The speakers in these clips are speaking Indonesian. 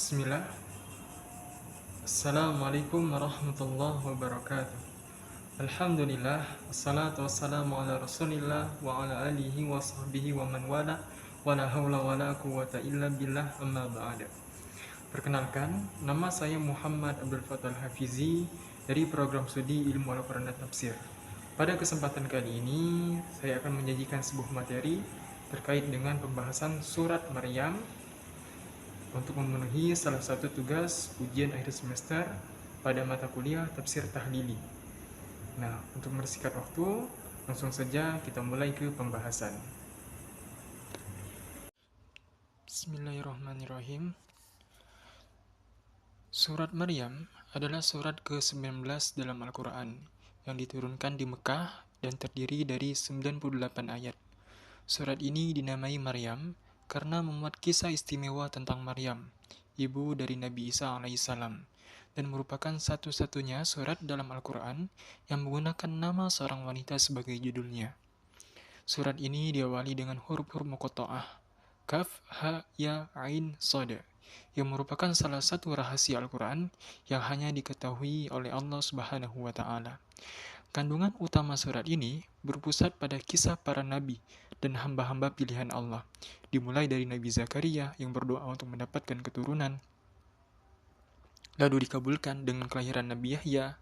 Bismillah. Assalamualaikum warahmatullahi wabarakatuh. Alhamdulillah. Assalatu wassalamu ala rasulillah wa ala alihi wa sahbihi wa man wala. Wa la hawla wa la quwata illa billah, amma ba'da. Perkenalkan, nama saya Muhammad Abdul Fattah Hafizi dari program studi Ilmu Al-Quran dan Tafsir. Pada kesempatan kali ini, saya akan menyajikan sebuah materi terkait dengan pembahasan surat Maryam untuk memenuhi salah satu tugas ujian akhir semester pada mata kuliah Tafsir Tahlili. Nah, untuk mempersingkat waktu, langsung saja kita mulai ke pembahasan. Bismillahirrahmanirrahim. Surat Maryam adalah surat ke-19 dalam Al-Quran yang diturunkan di Mekah dan terdiri dari 98 ayat. Surat ini dinamai Maryam karena memuat kisah istimewa tentang Maryam, ibu dari Nabi Isa alaihissalam, dan merupakan satu-satunya surat dalam Al-Quran yang menggunakan nama seorang wanita sebagai judulnya. Surat ini diawali dengan huruf-huruf muqatta'ah, kaf, ha, ya, ain, shad, yang merupakan salah satu rahasia Al-Quran yang hanya diketahui oleh Allah Subhanahu wa Ta'ala. Kandungan utama surat ini berpusat pada kisah para nabi dan hamba-hamba pilihan Allah, dimulai dari Nabi Zakaria yang berdoa untuk mendapatkan keturunan, lalu dikabulkan dengan kelahiran Nabi Yahya,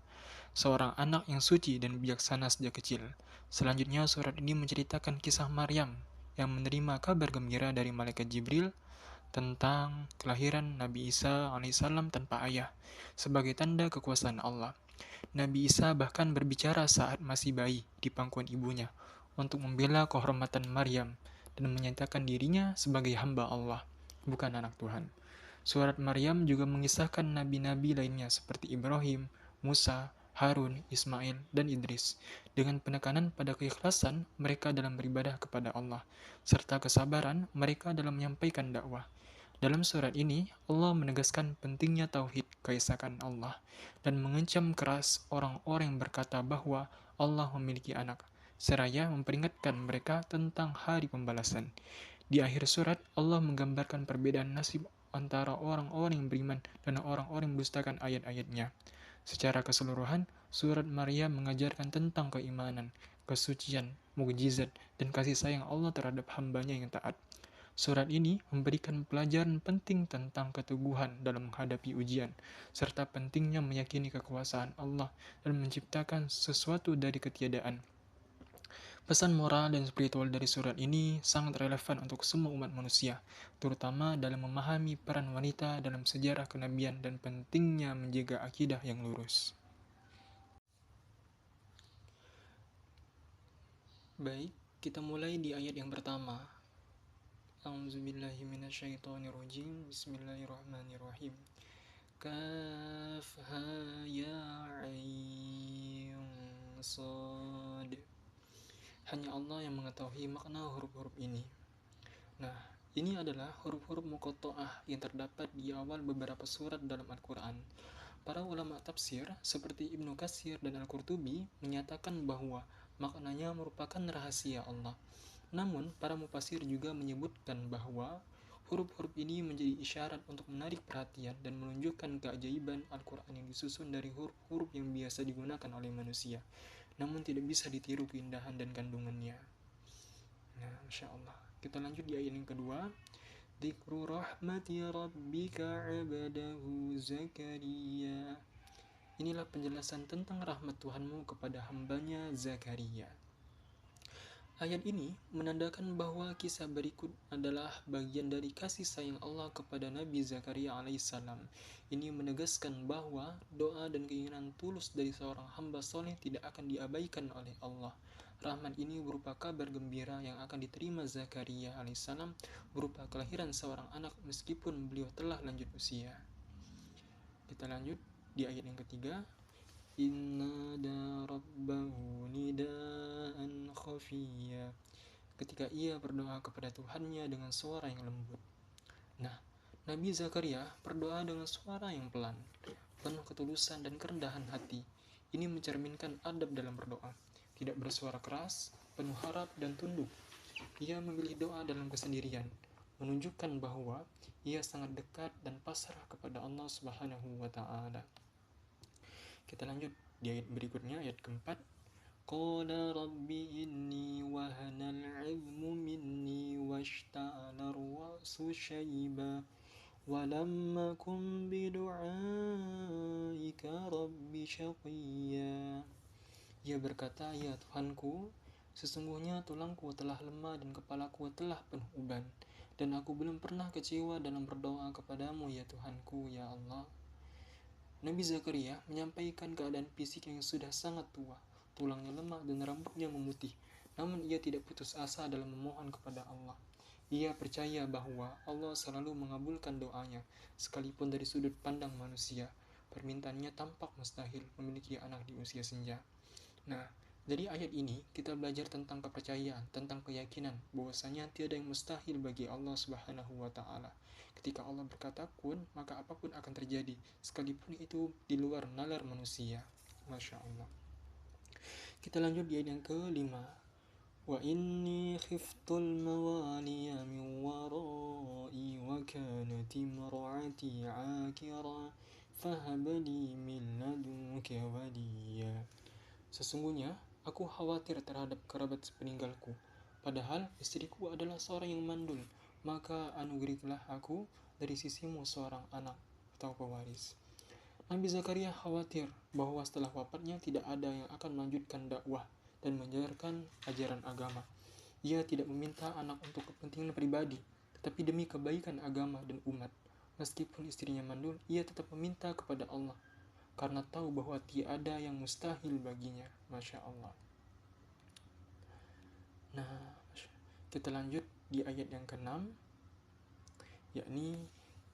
seorang anak yang suci dan bijaksana sejak kecil. Selanjutnya, surat ini menceritakan kisah Maryam yang menerima kabar gembira dari malaikat Jibril tentang kelahiran Nabi Isa alaihissalam tanpa ayah, sebagai tanda kekuasaan Allah. Nabi Isa bahkan berbicara saat masih bayi di pangkuan ibunya untuk membela kehormatan Maryam dan menyatakan dirinya sebagai hamba Allah, bukan anak Tuhan. Surat Maryam juga mengisahkan nabi-nabi lainnya seperti Ibrahim, Musa, Harun, Ismail, dan Idris, dengan penekanan pada keikhlasan mereka dalam beribadah kepada Allah, serta kesabaran mereka dalam menyampaikan dakwah. Dalam surat ini, Allah menegaskan pentingnya tauhid keesakan Allah dan mengancam keras orang-orang yang berkata bahwa Allah memiliki anak, seraya memperingatkan mereka tentang hari pembalasan. Di akhir surat, Allah menggambarkan perbedaan nasib antara orang-orang yang beriman dan orang-orang yang mendustakan ayat-ayatnya. Secara keseluruhan, surat Maryam mengajarkan tentang keimanan, kesucian, mukjizat, dan kasih sayang Allah terhadap hambanya yang taat. Surat ini memberikan pelajaran penting tentang keteguhan dalam menghadapi ujian, serta pentingnya meyakini kekuasaan Allah dan menciptakan sesuatu dari ketiadaan. Pesan moral dan spiritual dari surat ini sangat relevan untuk semua umat manusia, terutama dalam memahami peran wanita dalam sejarah kenabian dan pentingnya menjaga akidah yang lurus. Baik, kita mulai di ayat yang pertama. A'udzubillahiminasyaitonirrajim. Bismillahirrahmanirrahim. Kaf ha ya ain sad. Hanya Allah yang mengetahui makna huruf-huruf ini. Nah, ini adalah huruf-huruf muqatta'ah yang terdapat di awal beberapa surat dalam Al-Quran. Para ulama tafsir seperti Ibnu Katsir dan Al-Qurtubi menyatakan bahwa maknanya merupakan rahasia Allah. Namun, para mufasir juga menyebutkan bahwa huruf-huruf ini menjadi isyarat untuk menarik perhatian dan menunjukkan keajaiban Al-Quran yang disusun dari huruf-huruf yang biasa digunakan oleh manusia, namun tidak bisa ditiru keindahan dan kandungannya. Nah, Masya Allah. Kita lanjut di ayat yang kedua. Dzikru rahmati rabbika abadahu Zakaria. Inilah penjelasan tentang rahmat Tuhanmu kepada hambanya Zakaria. Ayat ini menandakan bahwa kisah berikut adalah bagian dari kasih sayang Allah kepada Nabi Zakaria alaihissalam. Ini menegaskan bahwa doa dan keinginan tulus dari seorang hamba soleh tidak akan diabaikan oleh Allah. Rahmat ini berupa kabar gembira yang akan diterima Zakaria alaihissalam berupa kelahiran seorang anak meskipun beliau telah lanjut usia. Kita lanjut di ayat yang ketiga. Inna da rabbahu nidaan khafiyya. Ketika ia berdoa kepada Tuhannya dengan suara yang lembut. Nah, Nabi Zakaria berdoa dengan suara yang pelan, penuh ketulusan dan kerendahan hati. Ini mencerminkan adab dalam berdoa. Tidak bersuara keras, penuh harap dan tunduk. Ia memilih doa dalam kesendirian, menunjukkan bahwa ia sangat dekat dan pasrah kepada Allah Subhanahu wa taala. Kita lanjut di ayat berikutnya, ayat keempat. Qala rabbi inni wahanal 'izmu minni washta'ala ar-ra'su shayba wa lam akun bidu'aika rabbi syaqiyya. Ia berkata, ya Tuhanku, sesungguhnya tulangku telah lemah dan kepalaku telah penuh uban, dan aku belum pernah kecewa dalam berdoa kepadamu ya Tuhanku, ya Allah. Nabi Zakaria menyampaikan keadaan fisik yang sudah sangat tua, tulangnya lemah dan rambutnya memutih. Namun ia tidak putus asa dalam memohon kepada Allah. Ia percaya bahwa Allah selalu mengabulkan doanya, sekalipun dari sudut pandang manusia. Permintaannya tampak mustahil memiliki anak di usia senja. Nah, dari ayat ini kita belajar tentang kepercayaan, tentang keyakinan bahwasanya tiada yang mustahil bagi Allah Subhanahu wa taala. Ketika Allah berkata kun, maka apapun akan terjadi, sekalipun itu di luar nalar manusia. Masya Allah. Kita lanjut di ayat yang kelima. Wa inni khiftul mawaliya min warai wa kanat imraati akira fahab li min ladunka waliya. Sesungguhnya, aku khawatir terhadap kerabat sepeninggalku. Padahal istriku adalah seorang yang mandul, maka anugerilah aku dari sisimu seorang anak atau pewaris. Nabi Zakaria khawatir bahwa setelah wafatnya tidak ada yang akan melanjutkan dakwah dan menjalankan ajaran agama. Ia tidak meminta anak untuk kepentingan pribadi, tetapi demi kebaikan agama dan umat. Meskipun istrinya mandul, ia tetap meminta kepada Allah karena tahu bahwa tiada yang mustahil baginya. Masya Allah. Nah, kita lanjut di ayat yang ke-6, yakni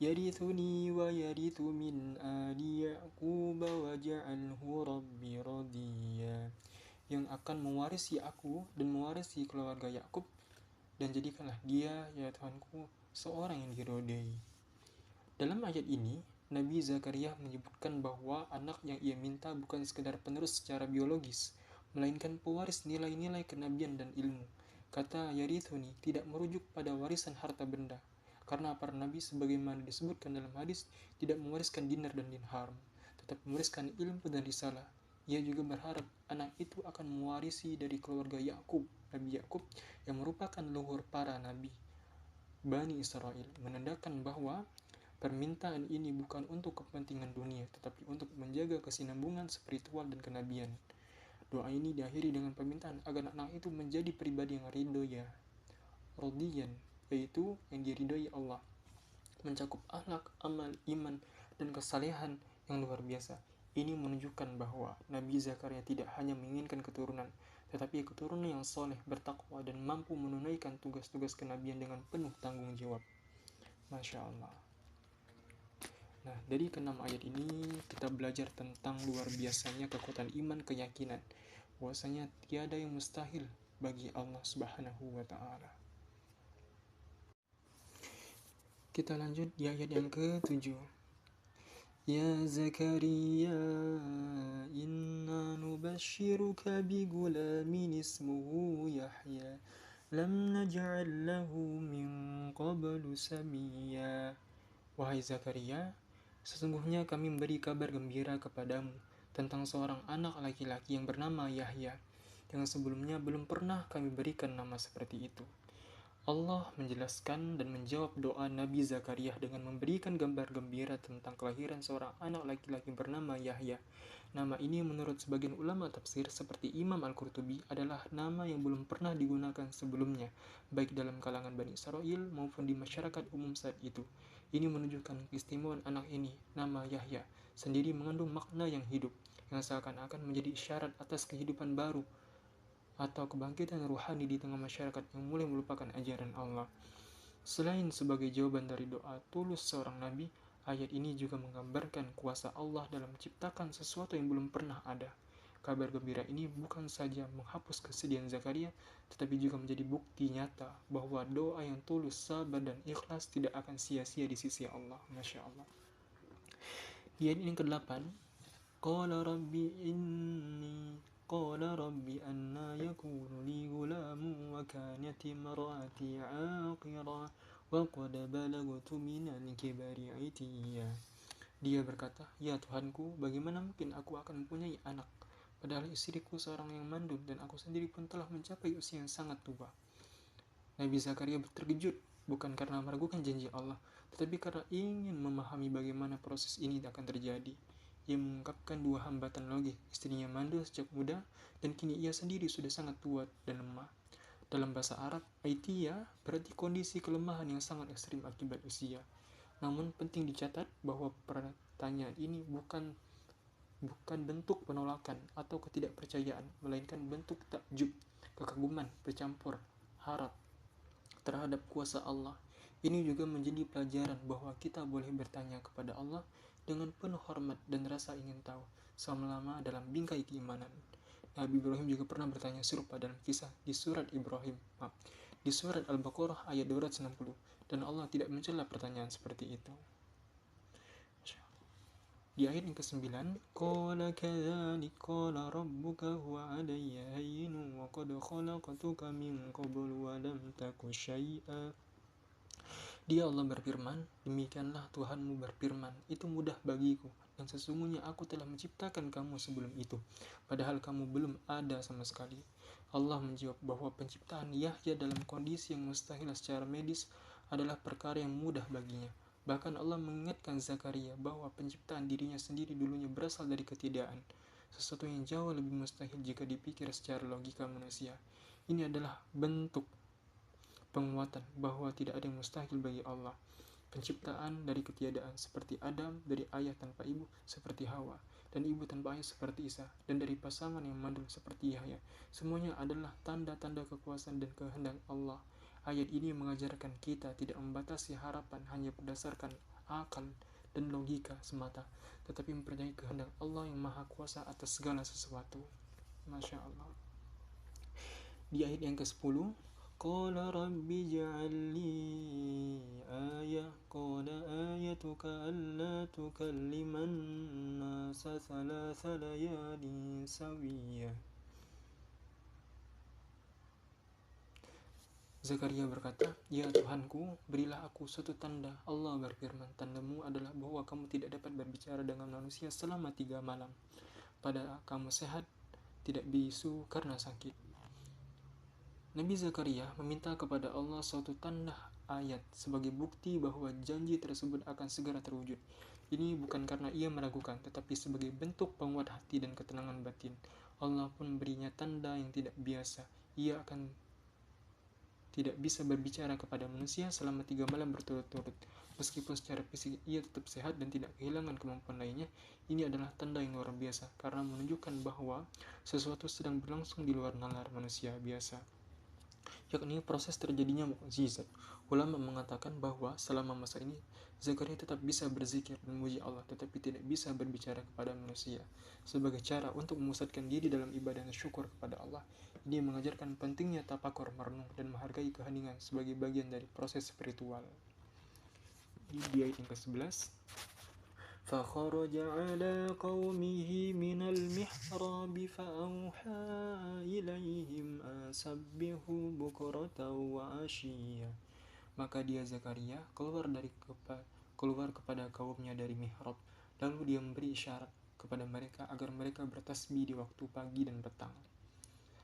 yarithuni wa yarithu min ali Ya'qub waj'alhu rabbi radiya, yang akan mewarisi aku dan mewarisi keluarga Yakub, dan jadikanlah dia, ya Tuhanku, seorang yang diridhai. Dalam ayat ini, Nabi Zakaria menyebutkan bahwa anak yang ia minta bukan sekadar penerus secara biologis, melainkan pewaris nilai-nilai kenabian dan ilmu. Kata yarithuni tidak merujuk pada warisan harta benda, karena para nabi sebagaimana disebutkan dalam hadis tidak mewariskan dinar dan dirham, tetap mewariskan ilmu dan risalah. Ia juga berharap anak itu akan mewarisi dari keluarga Yakub, Nabi Yakub, yang merupakan leluhur para nabi Bani Israel, menandakan bahwa permintaan ini bukan untuk kepentingan dunia, tetapi untuk menjaga kesinambungan spiritual dan kenabian. Doa ini diakhiri dengan permintaan agar anak itu menjadi pribadi yang ridhoya, radiyan, yaitu yang diridhoi Allah, mencakup akhlak, amal, iman, dan kesalehan yang luar biasa. Ini menunjukkan bahwa Nabi Zakaria tidak hanya menginginkan keturunan, tetapi keturunan yang soleh, bertakwa, dan mampu menunaikan tugas-tugas kenabian dengan penuh tanggung jawab. Masya Allah. Nah, dari ke-6 ayat ini kita belajar tentang luar biasanya kekuatan iman, keyakinan bahwasanya tiada yang mustahil bagi Allah Subhanahu wa taala. Kita lanjut di ayat yang ke-7. Ya Zakaria, inna nubashiruka bi gulamin ismuhu Yahya lam naj'al lahu min qablu samiyya. Wahai Zakaria, sesungguhnya kami memberi kabar gembira kepadamu tentang seorang anak laki-laki yang bernama Yahya, yang sebelumnya belum pernah kami berikan nama seperti itu. Allah menjelaskan dan menjawab doa Nabi Zakaria dengan memberikan gambar gembira tentang kelahiran seorang anak laki-laki bernama Yahya. Nama ini menurut sebagian ulama tafsir seperti Imam Al-Qurtubi adalah nama yang belum pernah digunakan sebelumnya, baik dalam kalangan Bani Israel maupun di masyarakat umum saat itu. Ini menunjukkan keistimewaan anak ini, nama Yahya, sendiri mengandung makna yang hidup, yang seakan-akan menjadi isyarat atas kehidupan baru atau kebangkitan ruhani di tengah masyarakat yang mulai melupakan ajaran Allah. Selain sebagai jawaban dari doa tulus seorang nabi, ayat ini juga menggambarkan kuasa Allah dalam menciptakan sesuatu yang belum pernah ada. Kabar gembira ini bukan saja menghapus kesedihan Zakaria, tetapi juga menjadi bukti nyata bahwa doa yang tulus, sabar, dan ikhlas tidak akan sia-sia di sisi Allah. Masya Allah. Di ayat ini ke-8, Qala rabbi anna yakunu li gulamu wa kanat imraati aqira وَقَدْ بَلَغْتُ مِنَ الْكِبَرِ عِتِيًّا. Dia berkata, "Ya Tuhanku, bagaimana mungkin aku akan mempunyai anak? Padahal istriku seorang yang mandul dan aku sendiri pun telah mencapai usia yang sangat tua." Nabi Zakaria terkejut, bukan karena meragukan janji Allah, tetapi karena ingin memahami bagaimana proses ini akan terjadi. Ia mengungkapkan dua hambatan logis, istrinya mandul sejak muda, dan kini ia sendiri sudah sangat tua dan lemah. Dalam bahasa Arab, aitia berarti kondisi kelemahan yang sangat ekstrim akibat usia. Namun penting dicatat bahwa pertanyaan ini bukan bentuk penolakan atau ketidakpercayaan, melainkan bentuk takjub, kekaguman bercampur harap terhadap kuasa Allah. Ini juga menjadi pelajaran bahwa kita boleh bertanya kepada Allah dengan penuh hormat dan rasa ingin tahu selama dalam bingkai keimanan. Nabi Ibrahim juga pernah bertanya serupa dalam kisah di surat Al-Baqarah ayat 260, dan Allah tidak mencela pertanyaan seperti itu. Di ayat yang ke-9, qala kadzalik qala rabbuka huwa 'alayya hayyinun wa qad khalaqtuka min qablu wa lam taku syai'a. Dia Allah berfirman, demikianlah Tuhanmu berfirman, itu mudah bagiku, dan sesungguhnya aku telah menciptakan kamu sebelum itu, padahal kamu belum ada sama sekali. Allah menjawab bahwa penciptaan Yahya dalam kondisi yang mustahil secara medis adalah perkara yang mudah baginya. Bahkan Allah mengingatkan Zakaria bahwa penciptaan dirinya sendiri dulunya berasal dari ketiadaan, sesuatu yang jauh lebih mustahil jika dipikir secara logika manusia. Ini adalah bentuk penguatan bahwa tidak ada yang mustahil bagi Allah. Penciptaan dari ketiadaan seperti Adam, dari ayah tanpa ibu seperti Hawa, dan ibu tanpa ayah seperti Isa, dan dari pasangan yang mandul seperti Yahya. Semuanya adalah tanda-tanda kekuasaan dan kehendak Allah. Ayat ini mengajarkan kita tidak membatasi harapan hanya berdasarkan akal dan logika semata, tetapi mempercayai kehendak Allah yang maha kuasa atas segala sesuatu. Masya Allah. Di ayat yang ke-10, qala rabbi ja'alni ayah, qala ayatuka alla tukalliman nasa thalatha layalin sawiyya. Zakaria berkata, "Ya Tuhanku, berilah aku suatu tanda." Allah berfirman, "Tandamu adalah bahwa kamu tidak dapat berbicara dengan manusia selama 3 malam. Pada kamu sehat, tidak bisu karena sakit." Nabi Zakaria meminta kepada Allah suatu tanda ayat sebagai bukti bahwa janji tersebut akan segera terwujud. Ini bukan karena ia meragukan, tetapi sebagai bentuk penguat hati dan ketenangan batin. Allah pun memberinya tanda yang tidak biasa. Ia akan tidak bisa berbicara kepada manusia selama 3 malam berturut-turut. Meskipun secara fisik ia tetap sehat dan tidak kehilangan kemampuan lainnya, ini adalah tanda yang luar biasa karena menunjukkan bahwa sesuatu sedang berlangsung di luar nalar manusia biasa, yakni proses terjadinya mukjizat. Ulama mengatakan bahwa selama masa ini Zakaria tetap bisa berzikir dan memuji Allah, tetapi tidak bisa berbicara kepada manusia. Sebagai cara untuk memusatkan diri dalam ibadah dan syukur kepada Allah, ini mengajarkan pentingnya tapakur, merenung, dan menghargai keheningan sebagai bagian dari proses spiritual. Di ayat yang ke-11, فخرج على قومه من المحراب فأوحى إليهم أن سبحوا بكرة وعشيا. Maka dia Zakaria keluar kepada kaumnya dari mihrab, lalu dia memberi isyarat kepada mereka agar mereka bertasbih di waktu pagi dan petang.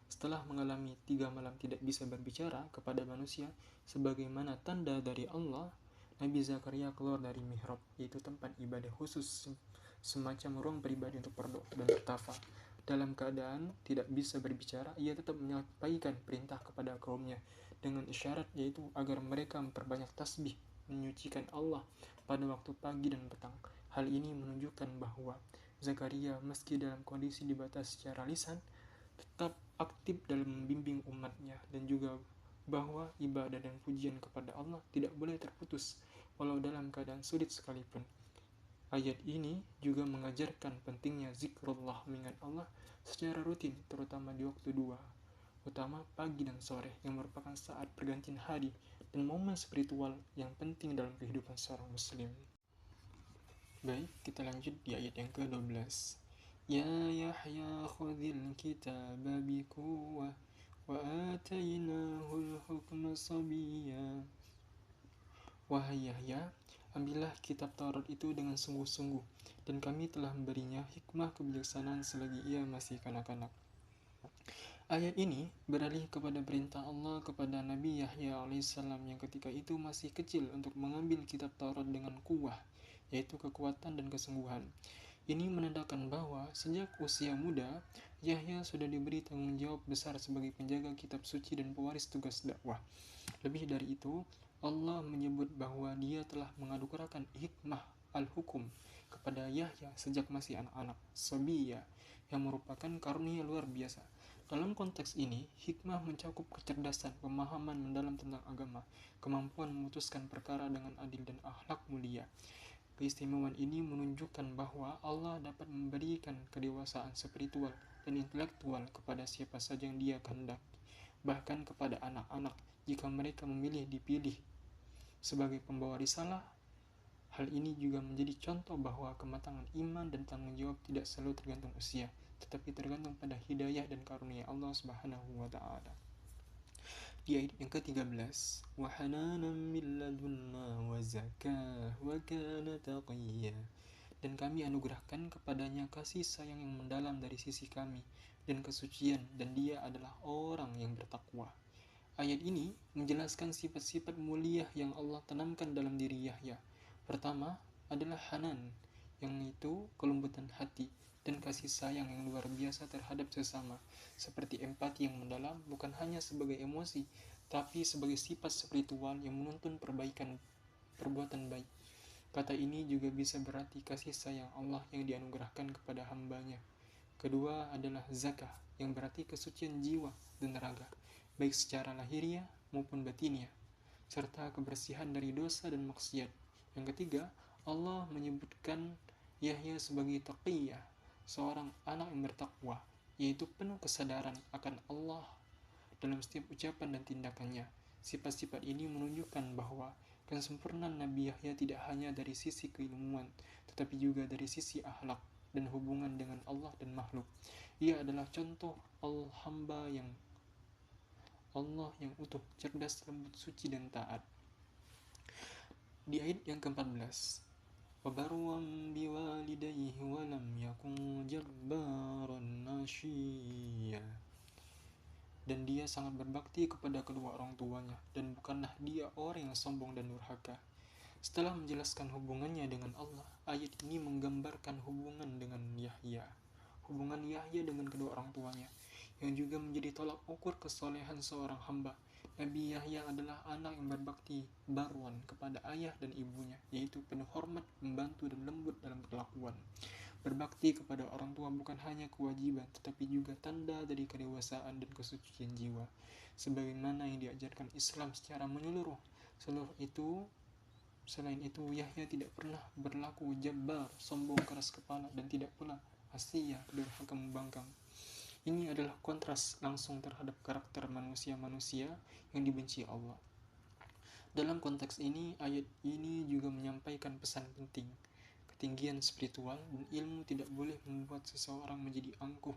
Setelah mengalami 3 malam tidak bisa berbicara kepada manusia sebagaimana tanda dari Allah, Nabi Zakaria keluar dari mihrab, yaitu tempat ibadah khusus semacam ruang pribadi untuk berdoa dan bertafa. Dalam keadaan tidak bisa berbicara, ia tetap menyampaikan perintah kepada kaumnya dengan isyarat, yaitu agar mereka memperbanyak tasbih, menyucikan Allah pada waktu pagi dan petang. Hal ini menunjukkan bahwa Zakaria meski dalam kondisi dibatasi secara lisan, tetap aktif dalam membimbing umatnya, dan juga bahwa ibadah dan pujian kepada Allah tidak boleh terputus walau dalam keadaan sulit sekalipun. Ayat ini juga mengajarkan pentingnya zikrullah, mengingat Allah secara rutin, terutama di waktu dua, utama pagi dan sore, yang merupakan saat pergantian hari dan momen spiritual yang penting dalam kehidupan seorang muslim. Baik, kita lanjut di ayat yang ke-12. Ya Yahya khudhil kitaba biquwwah wa atainahul hukma sabiyya. Wahai Yahya, ambillah kitab Taurat itu dengan sungguh-sungguh, dan kami telah memberinya hikmah kebijaksanaan selagi ia masih kanak-kanak. Ayat ini beralih kepada perintah Allah kepada Nabi Yahya alaihissalam yang ketika itu masih kecil untuk mengambil kitab Taurat dengan kuwah, yaitu kekuatan dan kesungguhan. Ini menandakan bahwa sejak usia muda, Yahya sudah diberi tanggung jawab besar sebagai penjaga kitab suci dan pewaris tugas dakwah. Lebih dari itu, Allah menyebut bahwa dia telah menganugerahkan hikmah al-hukum kepada Yahya sejak masih anak-anak, sabiya, yang merupakan karunia luar biasa. Dalam konteks ini, hikmah mencakup kecerdasan, pemahaman mendalam tentang agama, kemampuan memutuskan perkara dengan adil dan akhlak mulia. Keistimewaan ini menunjukkan bahwa Allah dapat memberikan kedewasaan spiritual dan intelektual kepada siapa saja yang Dia kehendaki, bahkan kepada anak-anak jika mereka memilih dipilih sebagai pembawa risalah. Hal ini juga menjadi contoh bahwa kematangan iman dan tanggung jawab tidak selalu tergantung usia, tetapi tergantung pada hidayah dan karunia Allah Subhanahu wa taala. Di ayat yang ke-13, wa hananan min ladunna wa zakah wa kana taqiyya. Dan kami anugerahkan kepadanya kasih sayang yang mendalam dari sisi kami dan kesucian, dan dia adalah orang yang bertakwa. Ayat ini menjelaskan sifat-sifat mulia yang Allah tanamkan dalam diri Yahya. Pertama adalah hanan, yang itu kelembutan hati dan kasih sayang yang luar biasa terhadap sesama, seperti empati yang mendalam bukan hanya sebagai emosi, tapi sebagai sifat spiritual yang menuntun perbuatan baik. Kata ini juga bisa berarti kasih sayang Allah yang dianugerahkan kepada hambanya. Kedua adalah zakah, yang berarti kesucian jiwa dan raga, baik secara lahiriah maupun batiniah, serta kebersihan dari dosa dan maksiat. Yang ketiga, Allah menyebutkan Yahya sebagai taqiyah, seorang anak yang bertakwa, yaitu penuh kesadaran akan Allah dalam setiap ucapan dan tindakannya. Sifat-sifat ini menunjukkan bahwa kesempurnaan Nabi Yahya tidak hanya dari sisi keilmuan, tetapi juga dari sisi akhlak dan hubungan dengan Allah dan makhluk. Ia adalah contoh hamba yang Allah yang utuh, cerdas, lembut, suci, dan taat. Di ayat yang ke-14, وَبَرًّا بِوَالِدَيْهِ وَلَمْ يَكُنْ جَبَّارًا عَصِيًّا. Dan dia sangat berbakti kepada kedua orang tuanya, dan bukanlah dia orang yang sombong dan durhaka. Setelah menjelaskan hubungannya dengan Allah, ayat ini menggambarkan hubungan dengan Yahya. Hubungan Yahya dengan kedua orang tuanya, yang juga menjadi tolak ukur kesolehan seorang hamba. Nabi Yahya adalah anak yang berbakti barwan kepada ayah dan ibunya, yaitu penuh hormat, membantu, dan lembut dalam perlakuan. Berbakti kepada orang tua bukan hanya kewajiban, tetapi juga tanda dari kedewasaan dan kesucian jiwa, sebagaimana yang diajarkan Islam secara menyeluruh. Selain itu, Yahya tidak pernah berlaku jabbar, sombong, keras kepala, dan tidak pula asiyah, durhaka, membangkang. Ini adalah kontras langsung terhadap karakter manusia-manusia yang dibenci Allah. Dalam konteks ini, ayat ini juga menyampaikan pesan penting. Ketinggian spiritual dan ilmu tidak boleh membuat seseorang menjadi angkuh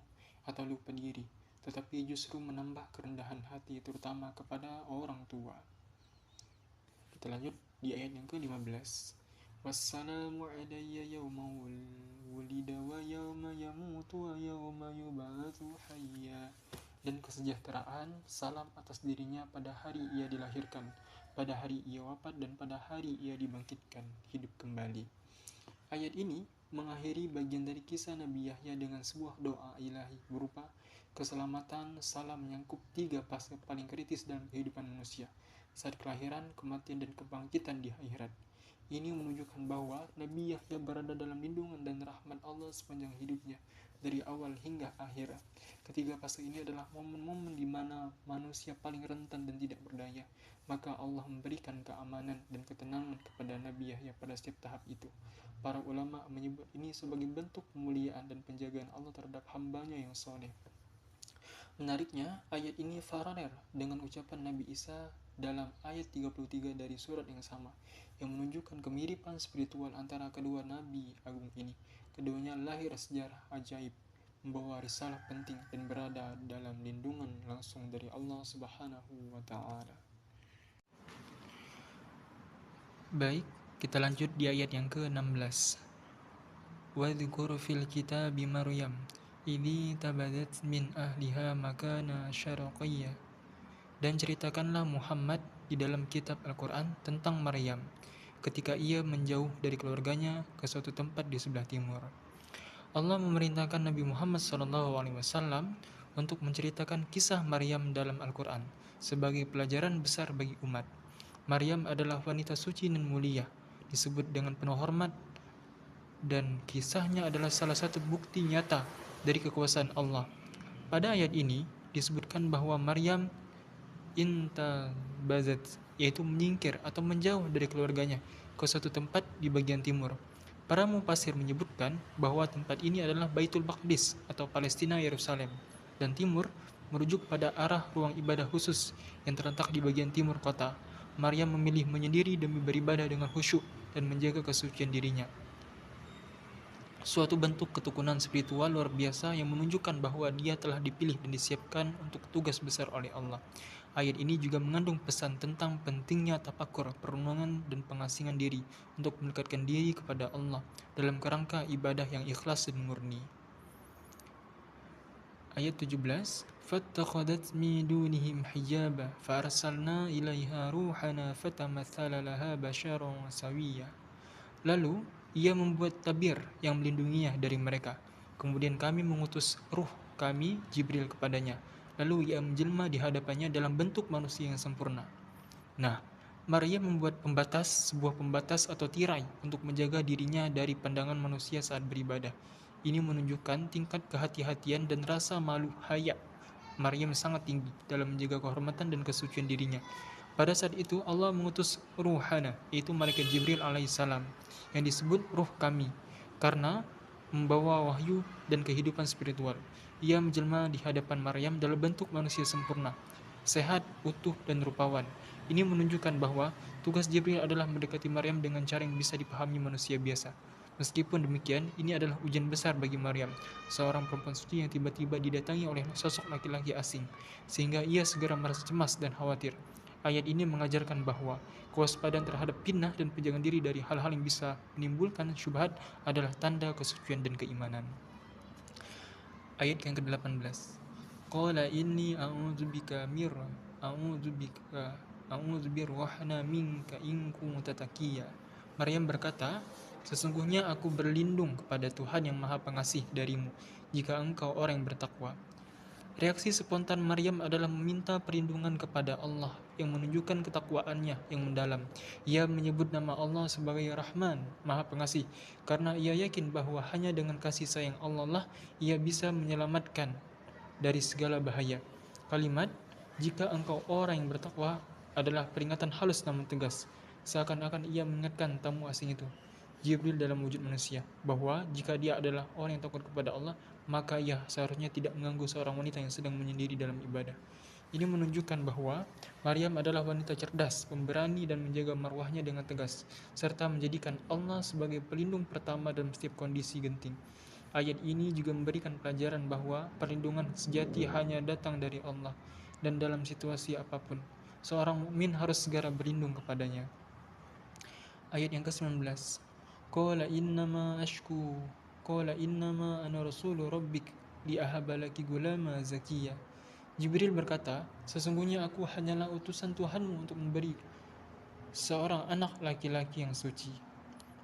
atau lupa diri, tetapi justru menambah kerendahan hati, terutama kepada orang tua. Kita lanjut di ayat yang ke-15. Wassalamu alayya yawma wulida wa yawma yamutu wa yawma yub'atsu hayya. Dan kesejahteraan salam atas dirinya pada hari ia dilahirkan, pada hari ia wafat, dan pada hari ia dibangkitkan hidup kembali. Ayat ini mengakhiri bagian dari kisah Nabi Yahya dengan sebuah doa ilahi berupa keselamatan. Salam menyangkup 3 fase paling kritis dalam kehidupan manusia, saat kelahiran, kematian, dan kebangkitan di akhirat. Ini menunjukkan bahwa Nabi Yahya berada dalam lindungan dan rahmat Allah sepanjang hidupnya, dari awal hingga akhir. Ketiga fase ini adalah momen-momen di mana manusia paling rentan dan tidak berdaya, maka Allah memberikan keamanan dan ketenangan kepada Nabi Yahya pada setiap tahap itu. Para ulama menyebut ini sebagai bentuk kemuliaan dan penjagaan Allah terhadap hambanya yang soleh. Menariknya, ayat ini paralel dengan ucapan Nabi Isa dalam ayat 33 dari surat yang sama, yang menunjukkan kemiripan spiritual antara kedua Nabi Agung ini. Keduanya lahir sejarah ajaib, membawa risalah penting, dan berada dalam lindungan langsung dari Allah Subhanahu wa Ta'ala. Baik, kita lanjut di ayat yang ke-16. Wadhkur fil kitabi Maryam idzi tabadat min ahliha makana syarqiyya. Dan ceritakanlah Muhammad di dalam kitab Al-Quran tentang Maryam ketika ia menjauh dari keluarganya ke suatu tempat di sebelah timur. Allah memerintahkan Nabi Muhammad SAW untuk menceritakan kisah Maryam dalam Al-Quran sebagai pelajaran besar bagi umat. Maryam adalah wanita suci dan mulia, disebut dengan penuh hormat, dan kisahnya adalah salah satu bukti nyata dari kekuasaan Allah. Pada ayat ini disebutkan bahwa Maryam intabazat, yaitu menyingkir atau menjauh dari keluarganya ke suatu tempat di bagian timur. Para mufasir menyebutkan bahwa tempat ini adalah Baitul Maqdis atau Palestina Yerusalem, dan timur merujuk pada arah ruang ibadah khusus yang terletak di bagian timur kota. Maryam memilih menyendiri demi beribadah dengan khusyuk dan menjaga kesucian dirinya. Suatu bentuk ketukunan spiritual luar biasa yang menunjukkan bahwa dia telah dipilih dan disiapkan untuk tugas besar oleh Allah. Ayat ini juga mengandung pesan tentang pentingnya tafakur, perenungan, dan pengasingan diri untuk mendekatkan diri kepada Allah dalam kerangka ibadah yang ikhlas dan murni. Ayat 17, فَاتَّخَذَتْ مِن دُونِهِمْ حِجَابًا فَأَرْسَلْنَا إِلَيْهَا رُوحَنَا فَتَمَثَّلَ لَهَا بَشَرًا سَوِيًّا. Lalu ia membuat tabir yang melindunginya dari mereka. Kemudian kami mengutus ruh kami, Jibril, kepadanya. Lalu ia menjelma di hadapannya dalam bentuk manusia yang sempurna. Nah, Maria membuat sebuah pembatas atau tirai untuk menjaga dirinya dari pandangan manusia saat beribadah. Ini menunjukkan tingkat kehati-hatian dan rasa malu haya Maryam sangat tinggi dalam menjaga kehormatan dan kesucian dirinya. Pada saat itu Allah mengutus ruhana, yaitu malaikat Jibril alaihissalam, yang disebut ruh kami, karena membawa wahyu dan kehidupan spiritual. Ia menjelma di hadapan Maryam dalam bentuk manusia sempurna, sehat, utuh, dan rupawan. Ini menunjukkan bahwa tugas Jibril adalah mendekati Maryam dengan cara yang bisa dipahami manusia biasa. Meskipun demikian, ini adalah ujian besar bagi Maryam, seorang perempuan suci yang tiba-tiba didatangi oleh sosok laki-laki asing, sehingga ia segera merasa cemas dan khawatir. Ayat ini mengajarkan bahwa kewaspadaan terhadap fitnah dan penjagaan diri dari hal-hal yang bisa menimbulkan syubhat adalah tanda kesucian dan keimanan. Ayat yang ke-18. Qala inni a'udzubika birrahna minka in kunta taqiyya. Maryam berkata, sesungguhnya aku berlindung kepada Tuhan yang Maha Pengasih darimu jika engkau orang yang bertakwa. Reaksi spontan Maryam adalah meminta perlindungan kepada Allah yang menunjukkan ketakwaannya yang mendalam. Ia menyebut nama Allah sebagai Rahman, Maha Pengasih, karena ia yakin bahwa hanya dengan kasih sayang Allah lah ia bisa menyelamatkan dari segala bahaya. Kalimat, jika engkau orang yang bertakwa, adalah peringatan halus namun tegas, seakan-akan ia mengingatkan tamu asing itu, Jibril dalam wujud manusia, bahwa jika dia adalah orang yang takut kepada Allah, maka ia seharusnya tidak mengganggu seorang wanita yang sedang menyendiri dalam ibadah. Ini menunjukkan bahwa Maryam adalah wanita cerdas, pemberani, dan menjaga marwahnya dengan tegas, serta menjadikan Allah sebagai pelindung pertama dalam setiap kondisi genting. Ayat ini juga memberikan pelajaran bahwa perlindungan sejati hanya datang dari Allah, dan dalam situasi apapun, seorang mukmin harus segera berlindung kepadanya. Ayat yang ke-19. Qala innama ana rasulu rabbik liahaba laki gulama zakiyya. Jibril berkata, sesungguhnya aku hanyalah utusan Tuhanmu untuk memberi seorang anak laki-laki yang suci.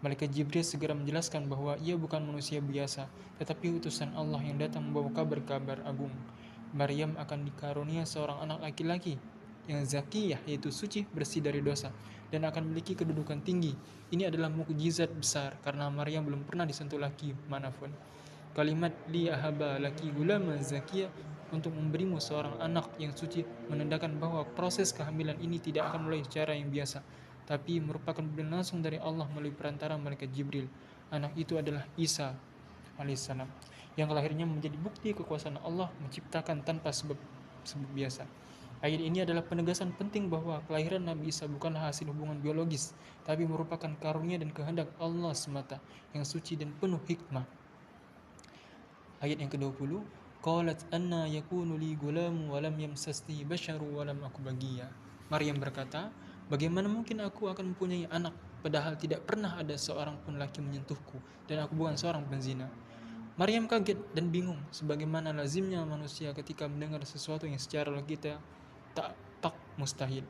Malaikat Jibril segera menjelaskan bahwa ia bukan manusia biasa, tetapi utusan Allah yang datang membawa kabar-kabar agung. Maryam akan dikarunia seorang anak laki-laki yang zakiyah, yaitu suci, bersih dari dosa, dan akan memiliki kedudukan tinggi. Ini adalah mukjizat besar karena Maryam belum pernah disentuh laki manapun. Kalimat li ahaba laki gulama zakiyah, untuk memberimu seorang anak yang suci, menandakan bahwa proses kehamilan ini tidak akan mulai secara yang biasa, tapi merupakan pemberian langsung dari Allah melalui perantara malaikat Jibril. Anak itu adalah Isa alaihissalam, yang lahirnya menjadi bukti kekuasaan Allah menciptakan tanpa sebab biasa. Ayat ini adalah penegasan penting bahwa kelahiran Nabi Isa bukanlah hasil hubungan biologis, tapi merupakan karunia dan kehendak Allah semata yang suci dan penuh hikmah. Ayat yang ke-20, qalat anna yakunu li gulamu wa lam yamsasni basharu wa lam aku baghiya. Maryam berkata, bagaimana mungkin aku akan mempunyai anak padahal tidak pernah ada seorang pun laki menyentuhku, dan aku bukan seorang penzina. Maryam kaget dan bingung, sebagaimana lazimnya manusia ketika mendengar sesuatu yang secara logika tak mustahil.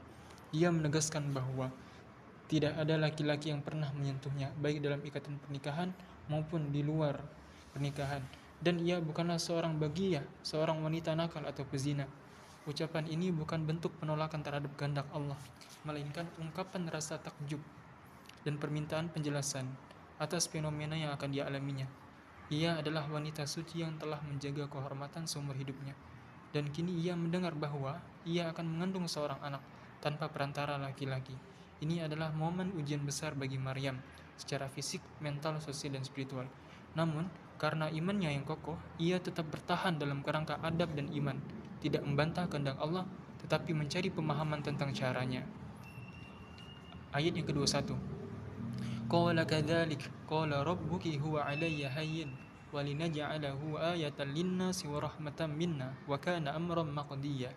Ia menegaskan bahwa tidak ada laki-laki yang pernah menyentuhnya, baik dalam ikatan pernikahan maupun di luar pernikahan. Dan ia bukanlah seorang baghiyah, seorang wanita nakal atau pezina. Ucapan ini bukan bentuk penolakan terhadap kehendak Allah, melainkan ungkapan rasa takjub dan permintaan penjelasan atas fenomena yang akan dialaminya. Ia adalah wanita suci yang telah menjaga kehormatan seumur hidupnya, dan kini ia mendengar bahwa ia akan mengandung seorang anak tanpa perantara laki-laki. Ini adalah momen ujian besar bagi Maryam secara fisik, mental, sosial, dan spiritual. Namun, karena imannya yang kokoh, ia tetap bertahan dalam kerangka adab dan iman, tidak membantah kehendak Allah, tetapi mencari pemahaman tentang caranya. Ayat yang ke-21. Qala kadzalik qala rabbuki huwa 'alayya hayyin walinaj'alahu ayatan linnasi wa rahmatan minna wa kana amran maqdiya.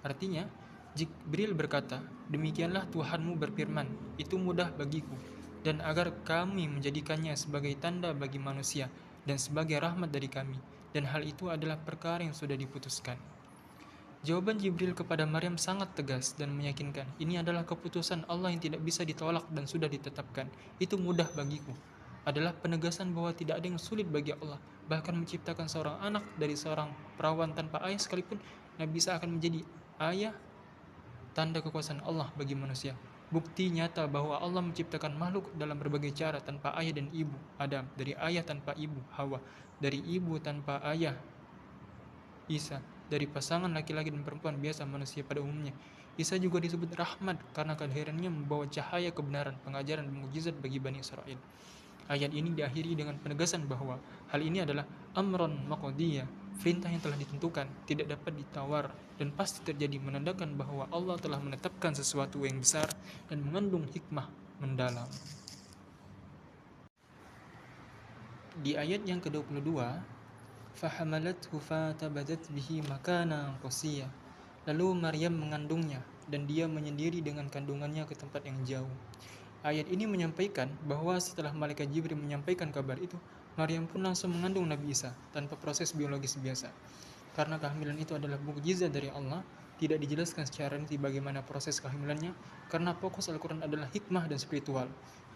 Artinya, Jibril berkata, demikianlah Tuhanmu berfirman, itu mudah bagiku, dan agar kami menjadikannya sebagai tanda bagi manusia dan sebagai rahmat dari kami, dan hal itu adalah perkara yang sudah diputuskan. Jawaban Jibril kepada Maryam sangat tegas dan meyakinkan. Ini adalah keputusan Allah yang tidak bisa ditolak dan sudah ditetapkan. Itu mudah bagiku. Adalah penegasan bahwa tidak ada yang sulit bagi Allah. Bahkan menciptakan seorang anak dari seorang perawan tanpa ayah sekalipun, Nabi Isa akan menjadi ayah, tanda kekuasaan Allah bagi manusia. Bukti nyata bahwa Allah menciptakan makhluk dalam berbagai cara tanpa ayah dan ibu, Adam, dari ayah tanpa ibu, Hawa, dari ibu tanpa ayah, Isa, dari pasangan laki-laki dan perempuan biasa manusia pada umumnya. Isa juga disebut rahmat karena kelahirannya membawa cahaya kebenaran, pengajaran, dan mukjizat bagi Bani Israel. Ayat ini diakhiri dengan penegasan bahwa hal ini adalah amron maqdiyah, perintah yang telah ditentukan, tidak dapat ditawar, dan pasti terjadi, menandakan bahwa Allah telah menetapkan sesuatu yang besar dan mengandung hikmah mendalam. Di ayat yang ke-22, fahamalathu fatabadat bihi makana qasiyya. Lalu Maryam mengandungnya dan dia menyendiri dengan kandungannya ke tempat yang jauh. Ayat ini menyampaikan bahwa setelah malaikat Jibril menyampaikan kabar itu, Maryam pun langsung mengandung Nabi Isa tanpa proses biologis biasa. Karena kehamilan itu adalah mukjizat dari Allah, tidak dijelaskan secara rinci bagaimana proses kehamilannya, karena fokus Al-Quran adalah hikmah dan spiritual,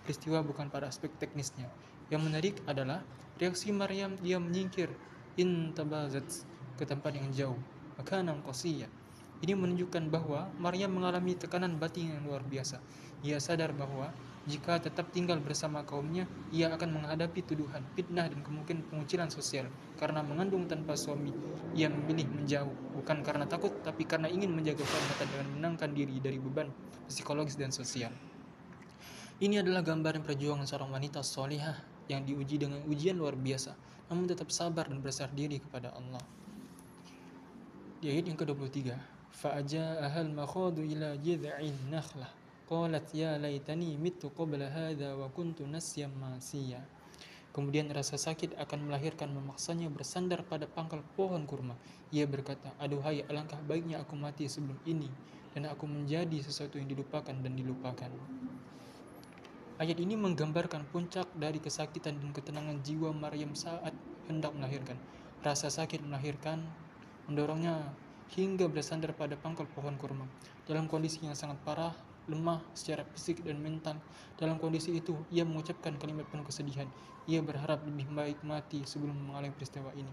peristiwa bukan pada aspek teknisnya. Yang menarik adalah reaksi Maryam, dia menyingkir intabazat ke tempat yang jauh, makana qasiyya. Ini menunjukkan bahwa Maryam mengalami tekanan batin yang luar biasa. Ia sadar bahwa jika tetap tinggal bersama kaumnya, ia akan menghadapi tuduhan, fitnah, dan kemungkinan pengucilan sosial. Karena mengandung tanpa suami, ia memilih menjauh, bukan karena takut, tapi karena ingin menjaga kehormatan dengan menangkan diri dari beban psikologis dan sosial. Ini adalah gambaran perjuangan seorang wanita solihah yang diuji dengan ujian luar biasa, namun tetap sabar dan berserah diri kepada Allah. Di ayat yang ke-23, فَأَجَاءَهَا الْمَخَاضُ إِلَى جِذْعِ النَّخْلَةِ قَالَتْ يَا لَيْتَنِي مِتُّ قَبْلَ هَذَا وَكُنْتُ نَسْيًا مَنسِيًّا. Kemudian rasa sakit akan melahirkan memaksanya bersandar pada pangkal pohon kurma. Ia berkata, aduhai, alangkah baiknya aku mati sebelum ini, dan aku menjadi sesuatu yang dilupakan dan dilupakan. Ayat ini menggambarkan puncak dari kesakitan dan ketenangan jiwa Maryam saat hendak melahirkan. Rasa sakit melahirkan mendorongnya hingga bersandar pada pangkal pohon kurma. Dalam kondisi yang sangat parah, lemah secara fisik dan mental. Dalam kondisi itu, ia mengucapkan kalimat penuh kesedihan. Ia berharap lebih baik mati sebelum mengalami peristiwa ini,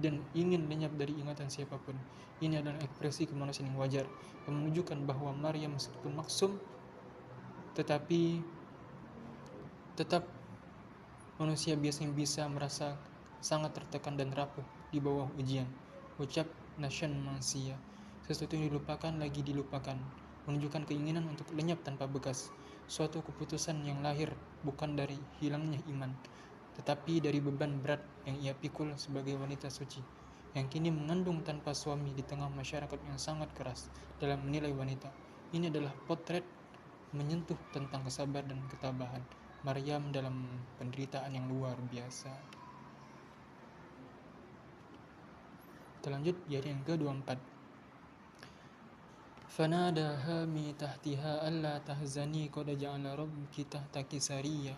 dan ingin lenyap dari ingatan siapapun. Ini adalah ekspresi kemanusiaan yang wajar, yang menunjukkan bahwa Maryam meskipun maksum, tetapi tetap manusia biasa yang bisa merasa sangat tertekan dan rapuh di bawah ujian. Ucap nasyan manusia, sesuatu yang dilupakan lagi dilupakan, menunjukkan keinginan untuk lenyap tanpa bekas. Suatu keputusan yang lahir bukan dari hilangnya iman, tetapi dari beban berat yang ia pikul sebagai wanita suci, yang kini mengandung tanpa suami di tengah masyarakat yang sangat keras dalam menilai wanita. Ini adalah potret menyentuh tentang kesabaran dan ketabahan Maryam dalam penderitaan yang luar biasa. Kita lanjut di ayat yang ke-24. فناداها من تحتها ألا تحزني قد جعل ربك تحتك سريا.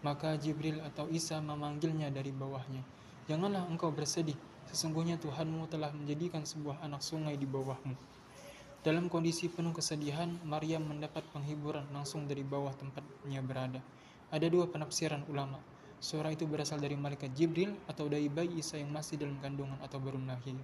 Maka Jibril atau Isa memanggilnya dari bawahnya, "Janganlah engkau bersedih, sesungguhnya Tuhanmu telah menjadikan sebuah anak sungai di bawahmu." Dalam kondisi penuh kesedihan, Maryam mendapat penghiburan langsung dari bawah tempatnya berada. Ada dua penafsiran ulama. Suara itu berasal dari malaikat Jibril atau dari bayi Isa yang masih dalam kandungan atau baru lahir.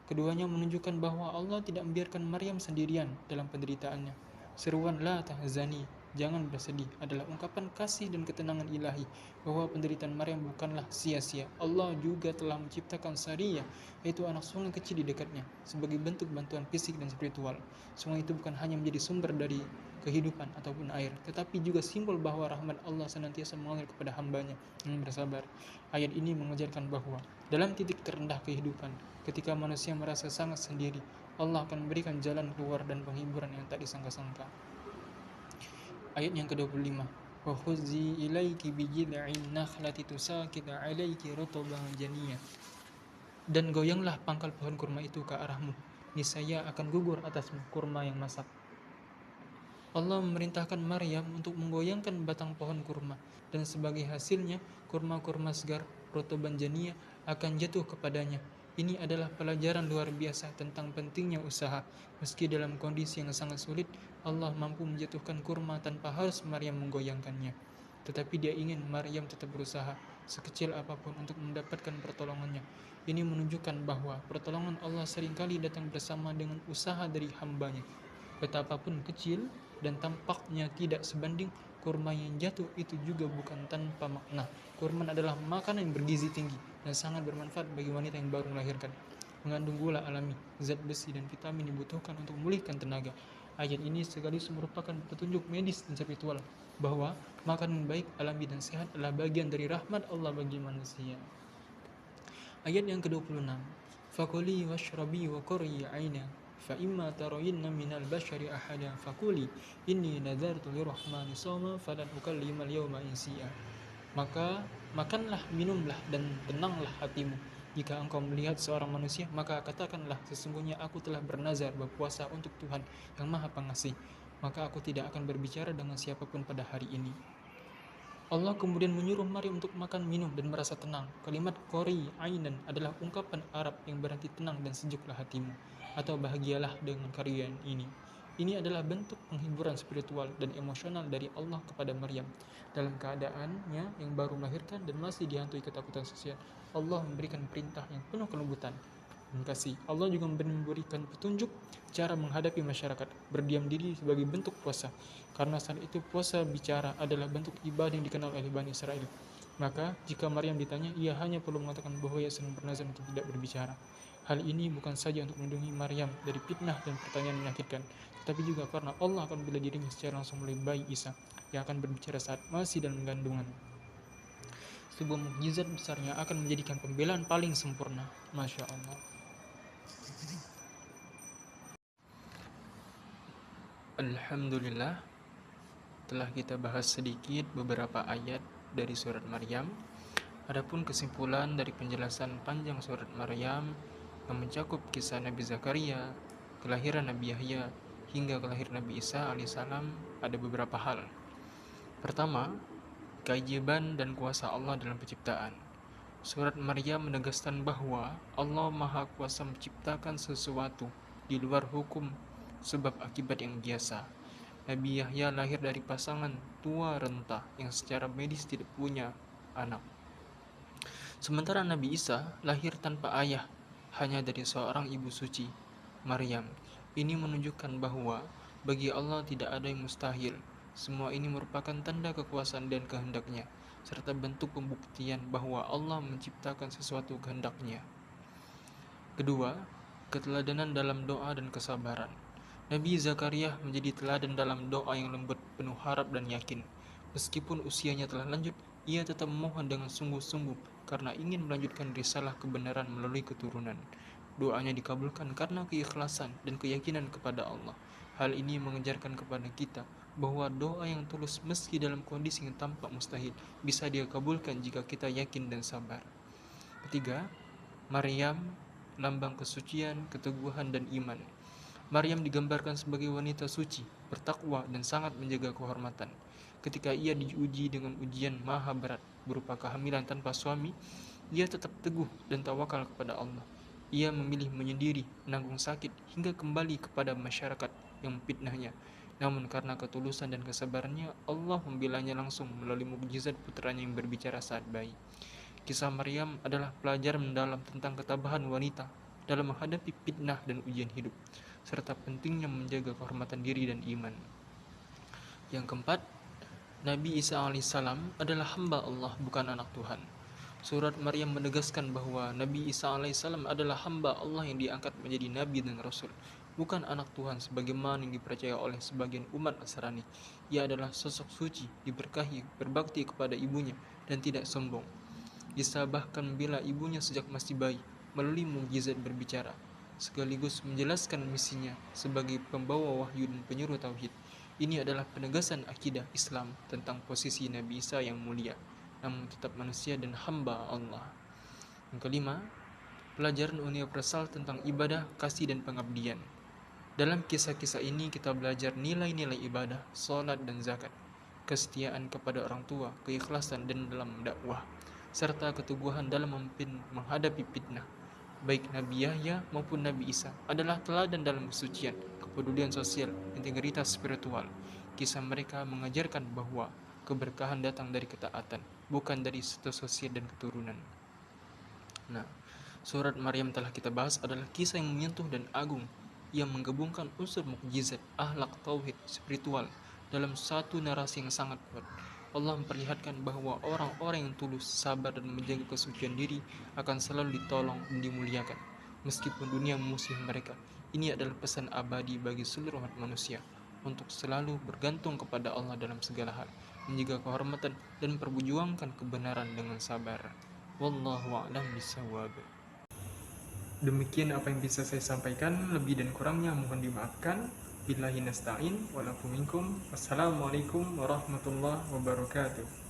Keduanya menunjukkan bahwa Allah tidak membiarkan Maryam sendirian dalam penderitaannya. Seruan "La tahzani", jangan bersedih, adalah ungkapan kasih dan ketenangan ilahi bahwa penderitaan Maryam bukanlah sia-sia. Allah juga telah menciptakan Sariyah, yaitu anak sungai kecil di dekatnya, sebagai bentuk bantuan fisik dan spiritual. Sungai itu bukan hanya menjadi sumber dari kehidupan ataupun air, tetapi juga simbol bahwa rahmat Allah senantiasa mengalir kepada hambanya yang bersabar. Ayat ini mengajarkan bahwa dalam titik terendah kehidupan, ketika manusia merasa sangat sendiri, Allah akan memberikan jalan keluar dan penghiburan yang tak disangka-sangka. Ayat yang ke-25. Wa khuzzi ilaiki bijid'in nakhlati tusaqit 'alaiki rutban janiyah. Dan goyanglah pangkal pohon kurma itu ke arahmu, niscaya akan gugur atasmu kurma yang masak. Allah memerintahkan Maryam untuk menggoyangkan batang pohon kurma, dan sebagai hasilnya, kurma-kurma segar rotoban janiyah akan jatuh kepadanya. Ini adalah pelajaran luar biasa tentang pentingnya usaha. Meski dalam kondisi yang sangat sulit, Allah mampu menjatuhkan kurma tanpa harus Maryam menggoyangkannya. Tetapi Dia ingin Maryam tetap berusaha, sekecil apapun, untuk mendapatkan pertolongannya. Ini menunjukkan bahwa pertolongan Allah seringkali datang bersama dengan usaha dari hambanya. Betapapun kecil dan tampaknya tidak sebanding, kurma yang jatuh itu juga bukan tanpa makna. Kurma adalah makanan yang bergizi tinggi dan sangat bermanfaat bagi wanita yang baru melahirkan. Mengandung gula alami, zat besi dan vitamin dibutuhkan untuk memulihkan tenaga. Ayat ini sekaligus merupakan petunjuk medis dan spiritual bahwa makanan baik, alami dan sehat adalah bagian dari rahmat Allah bagi manusia. Ayat yang ke-26. Fakuli washrabi wa qurri 'aina fa imma tarayinna minal bashari ahada fakuli inni nadartu lirrahmani shawma falan ukallima al-yawma insi'a. Maka makanlah, minumlah, dan tenanglah hatimu. Jika engkau melihat seorang manusia, maka katakanlah, sesungguhnya aku telah bernazar berpuasa untuk Tuhan yang Maha Pengasih, maka aku tidak akan berbicara dengan siapapun pada hari ini. Allah kemudian menyuruh Maryam untuk makan, minum, dan merasa tenang. Kalimat qori ainan adalah ungkapan Arab yang berarti tenang dan sejuklah hatimu, atau bahagialah dengan karya ini. Ini adalah bentuk penghiburan spiritual dan emosional dari Allah kepada Maryam. Dalam keadaannya yang baru melahirkan dan masih dihantui ketakutan sosial, Allah memberikan perintah yang penuh kelembutan dan kasih. Allah juga memberikan petunjuk cara menghadapi masyarakat, berdiam diri sebagai bentuk puasa, karena saat itu puasa bicara adalah bentuk ibadah yang dikenal oleh Bani Israel. Maka jika Maryam ditanya, ia hanya perlu mengatakan bahwa ia sedang bernazar untuk tidak berbicara. Hal ini bukan saja untuk melindungi Maryam dari fitnah dan pertanyaan menyakitkan, tetapi juga karena Allah akan membela dirinya secara langsung melalui bayi Isa yang akan berbicara saat masih dalam kandungan. Sebuah mukjizat besarnya akan menjadikan pembelaan paling sempurna. Masya Allah. Alhamdulillah, telah kita bahas sedikit beberapa ayat dari surat Maryam. Adapun kesimpulan dari penjelasan panjang surat Maryam yang mencakup kisah Nabi Zakaria, kelahiran Nabi Yahya, hingga kelahiran Nabi Isa alaihissalam, ada beberapa hal. Pertama, keajaiban dan kuasa Allah dalam penciptaan. Surat Maryam menegaskan bahwa Allah Maha Kuasa menciptakan sesuatu di luar hukum sebab akibat yang biasa. Nabi Yahya lahir dari pasangan tua renta yang secara medis tidak punya anak. Sementara Nabi Isa lahir tanpa ayah, hanya dari seorang ibu suci, Maryam. Ini menunjukkan bahwa bagi Allah tidak ada yang mustahil. Semua ini merupakan tanda kekuasaan dan kehendaknya, serta bentuk pembuktian bahwa Allah menciptakan sesuatu kehendaknya. Kedua, keteladanan dalam doa dan kesabaran. Nabi Zakaria menjadi teladan dalam doa yang lembut, penuh harap dan yakin. Meskipun usianya telah lanjut, ia tetap memohon dengan sungguh-sungguh karena ingin melanjutkan risalah kebenaran melalui keturunan. Doanya dikabulkan karena keikhlasan dan keyakinan kepada Allah. Hal ini mengajarkan kepada kita bahwa doa yang tulus meski dalam kondisi yang tampak mustahil bisa Dia kabulkan jika kita yakin dan sabar. Ketiga, Maryam, lambang kesucian, keteguhan dan iman. Maryam digambarkan sebagai wanita suci, bertakwa, dan sangat menjaga kehormatan. Ketika ia diuji dengan ujian maha berat berupa kehamilan tanpa suami, ia tetap teguh dan tawakal kepada Allah. Ia memilih menyendiri, menanggung sakit, hingga kembali kepada masyarakat yang memfitnahnya. Namun karena ketulusan dan kesabarannya, Allah membelanya langsung melalui mukjizat putranya yang berbicara saat bayi. Kisah Maryam adalah pelajaran mendalam tentang ketabahan wanita dalam menghadapi fitnah dan ujian hidup, serta pentingnya menjaga kehormatan diri dan iman. Yang keempat, Nabi Isa alaihissalam adalah hamba Allah, bukan anak Tuhan. Surat Maryam menegaskan bahwa Nabi Isa alaihissalam adalah hamba Allah yang diangkat menjadi nabi dan rasul, bukan anak Tuhan sebagaimana yang dipercaya oleh sebagian umat Nasrani. Ia adalah sosok suci, diberkahi, berbakti kepada ibunya, dan tidak sombong. Isa bahkan membela ibunya sejak masih bayi melalui mukjizat berbicara, sekaligus menjelaskan misinya sebagai pembawa wahyu dan penyuruh tauhid. Ini adalah penegasan akidah Islam tentang posisi Nabi Isa yang mulia, namun tetap manusia dan hamba Allah. Yang kelima, pelajaran universal tentang ibadah, kasih, dan pengabdian. Dalam kisah-kisah ini kita belajar nilai-nilai ibadah, sholat, dan zakat, kesetiaan kepada orang tua, keikhlasan dan dalam dakwah, serta keteguhan dalam menghadapi fitnah. Baik Nabi Yahya maupun Nabi Isa adalah teladan dalam kesucian, kepedulian sosial, integritas spiritual. Kisah mereka mengajarkan bahwa keberkahan datang dari ketaatan, bukan dari status sosial dan keturunan. Nah, surat Maryam telah kita bahas adalah kisah yang menyentuh dan agung, yang menggabungkan unsur mukjizat, akhlak, tauhid, spiritual dalam satu narasi yang sangat kuat. Allah memperlihatkan bahwa orang-orang yang tulus, sabar, dan menjaga kesucian diri akan selalu ditolong dan dimuliakan, meskipun dunia memusuhi mereka. Ini adalah pesan abadi bagi seluruh umat manusia, untuk selalu bergantung kepada Allah dalam segala hal, menjaga kehormatan, dan memperjuangkan kebenaran dengan sabar. Wallahu a'lam bishawab. Demikian apa yang bisa saya sampaikan, lebih dan kurangnya mohon dimaafkan. Billahi nasta'in, walakum minkum. Wassalamualaikum warahmatullahi wabarakatuh.